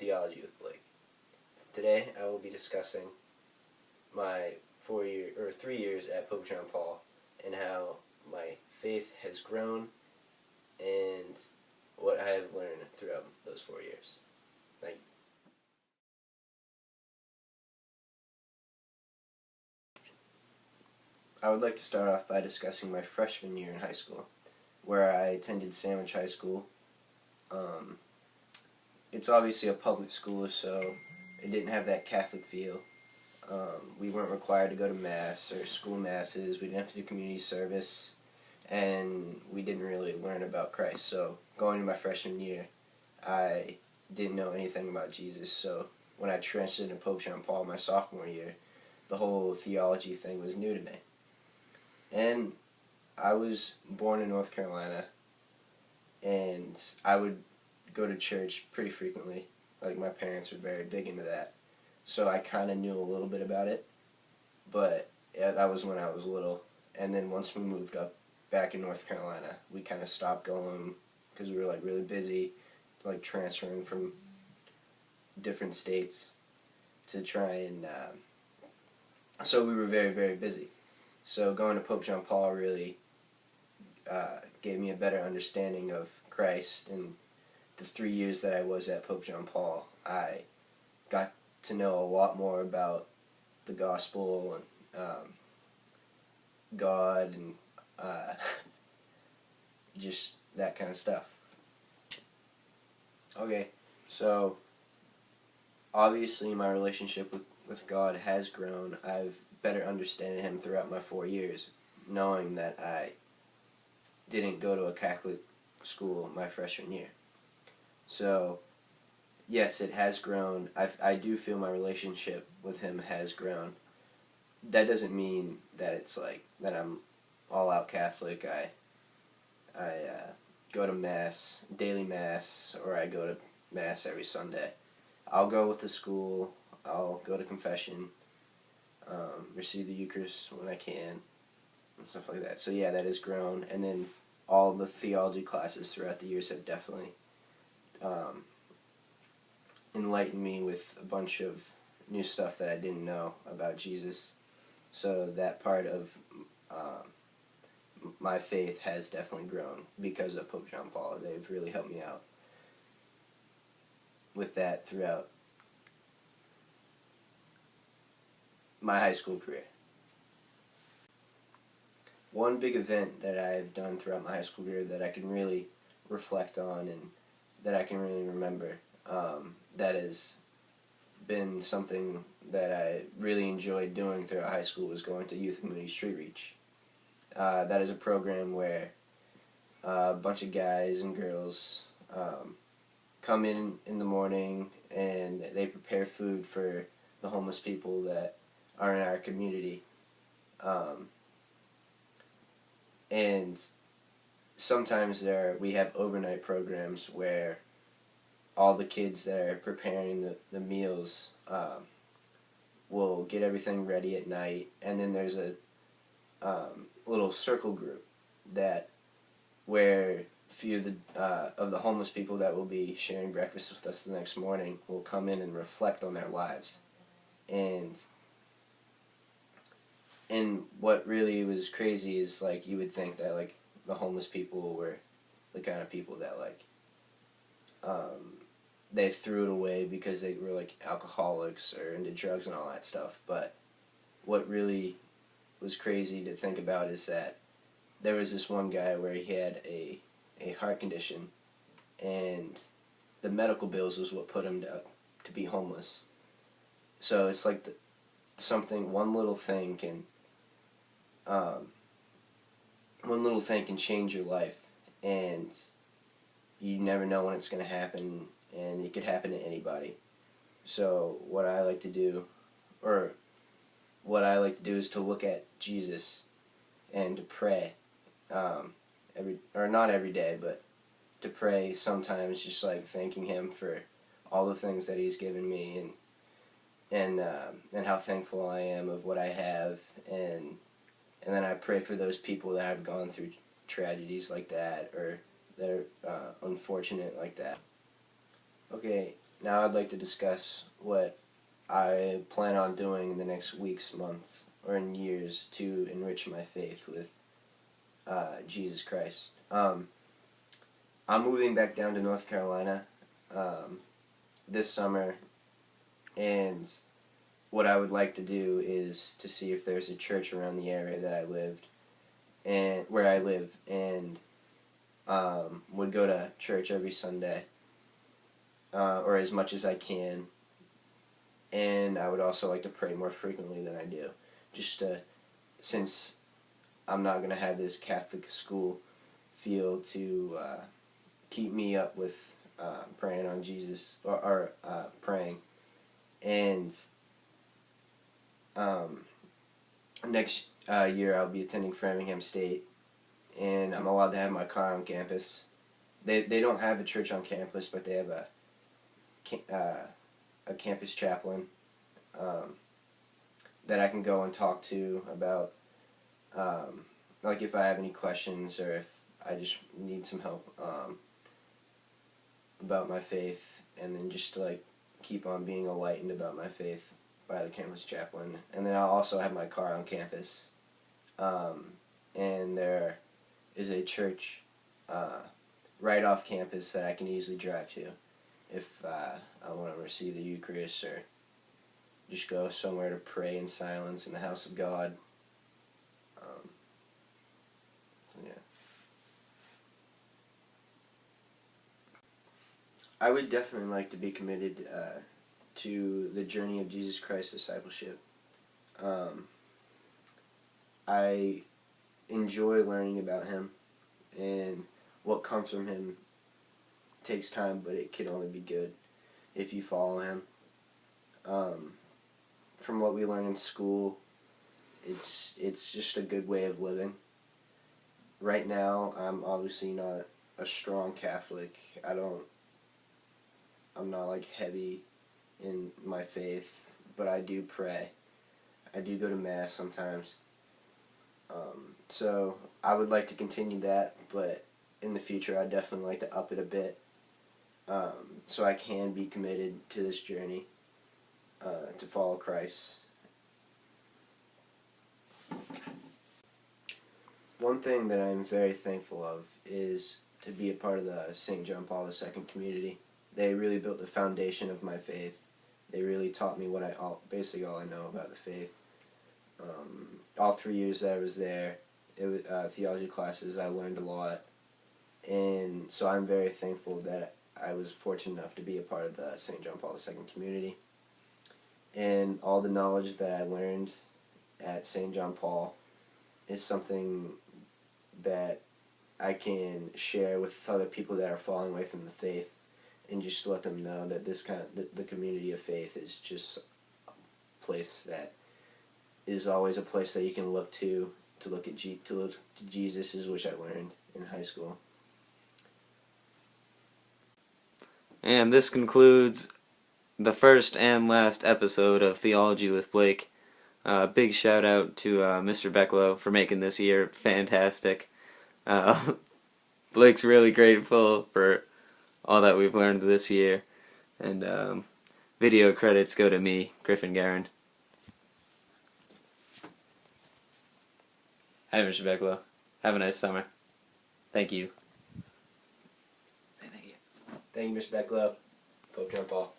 Theology with Blake. Today I will be discussing my 3 years at Pope John Paul and how my faith has grown and what I have learned throughout those 4 years. Thank you. I would like to start off by discussing my freshman year in high school, where I attended Sandwich High School. It's obviously a public school, so it didn't have that Catholic feel. We weren't required to go to Mass or school Masses, we didn't have to do community service, and we didn't really learn about Christ. So going to my freshman year, I didn't know anything about Jesus, so when I transferred to Pope John Paul my sophomore year, the whole theology thing was new to me. And I was born in North Carolina, and I would go to church pretty frequently. Like, my parents were very big into that. So I kind of knew a little bit about it, but yeah, that was when I was little. And then once we moved up back in North Carolina, we kind of stopped going because we were like really busy, like transferring from different states to try and, so we were very, very busy. So going to Pope John Paul really gave me a better understanding of Christ. And the 3 years that I was at Pope John Paul, I got to know a lot more about the gospel and God and just that kind of stuff. Okay, so obviously my relationship with God has grown. I've better understood Him throughout my 4 years, knowing that I didn't go to a Catholic school my freshman year. So yes, it has grown. I do feel my relationship with Him has grown. That doesn't mean that it's like that I'm all out Catholic. I go to Mass, daily Mass, or I go to Mass every Sunday. I'll go with the school. I'll go to confession, receive the Eucharist when I can, and stuff like that. So yeah, that has grown. And then all the theology classes throughout the years have definitely enlightened me with a bunch of new stuff that I didn't know about Jesus. So that part of my faith has definitely grown because of Pope John Paul. They've really helped me out with that throughout my high school career. One big event that I've done throughout my high school career that I can really reflect on and that I can really remember, that has been something that I really enjoyed doing throughout high school, was going to Youth Community Street Reach. That is a program where a bunch of guys and girls come in the morning and they prepare food for the homeless people that are in our community. And sometimes we have overnight programs where all the kids that are preparing the meals will get everything ready at night, and then there's a little circle group where a few of the homeless people that will be sharing breakfast with us the next morning will come in and reflect on their lives. And what really was crazy is, like, you would think that, like, the homeless people were the kind of people that, like, they threw it away because they were, like, alcoholics or into drugs and all that stuff. But what really was crazy to think about is that there was this one guy where he had a heart condition, and the medical bills was what put him to be homeless. So it's like one little thing can change your life, and you never know when it's going to happen, and it could happen to anybody. So what I like to do is to look at Jesus and to pray, not every day, but to pray sometimes, just like thanking Him for all the things that He's given me, and how thankful I am of what I have, and then I pray for those people that have gone through tragedies like that, or that are unfortunate like that. Okay, now I'd like to discuss what I plan on doing in the next weeks, months, or in years to enrich my faith with Jesus Christ. I'm moving back down to North Carolina this summer, and what I would like to do is to see if there's a church around the area that I lived and where I live, and would go to church every Sunday, or as much as I can. And I would also like to pray more frequently than I do, just since I'm not going to have this Catholic school feel to keep me up with praying on Jesus, or praying. And next year I'll be attending Framingham State, and I'm allowed to have my car on campus. They don't have a church on campus, but they have a campus chaplain that I can go and talk to about, like if I have any questions or if I just need some help about my faith, and then just to like keep on being enlightened about my faith by the campus chaplain. And then I'll also have my car on campus, and there is a church right off campus that I can easily drive to if I want to receive the Eucharist or just go somewhere to pray in silence in the house of God. Yeah. I would definitely like to be committed to the journey of Jesus Christ discipleship. I enjoy learning about Him, and what comes from Him takes time, but it can only be good if you follow Him. From what we learn in school, it's just a good way of living. Right now, I'm obviously not a strong Catholic. I'm not like heavy in my faith, but I do pray. I do go to Mass sometimes. So I would like to continue that, but in the future I'd definitely like to up it a bit, so I can be committed to this journey to follow Christ. One thing that I'm very thankful of is to be a part of the St. John Paul II community. They really built the foundation of my faith. They really taught me basically all I know about the faith. All 3 years that I was there, it was theology classes. I learned a lot, and so I'm very thankful that I was fortunate enough to be a part of the St. John Paul II community. And all the knowledge that I learned at St. John Paul is something that I can share with other people that are falling away from the faith, and just let them know that the community of faith is just a place that is always a place that you can look to look at Jesus, is which I learned in high school. And this concludes the first and last episode of Theology with Blake. Big shout out to Mr. Becklo for making this year fantastic. Blake's really grateful for all that we've learned this year. And video credits go to me, Griffin Guerin. Hi, Mr. Becklo. Have a nice summer. Thank you. Say thank you. Thank you, Mr. Becklo. Pope John Paul.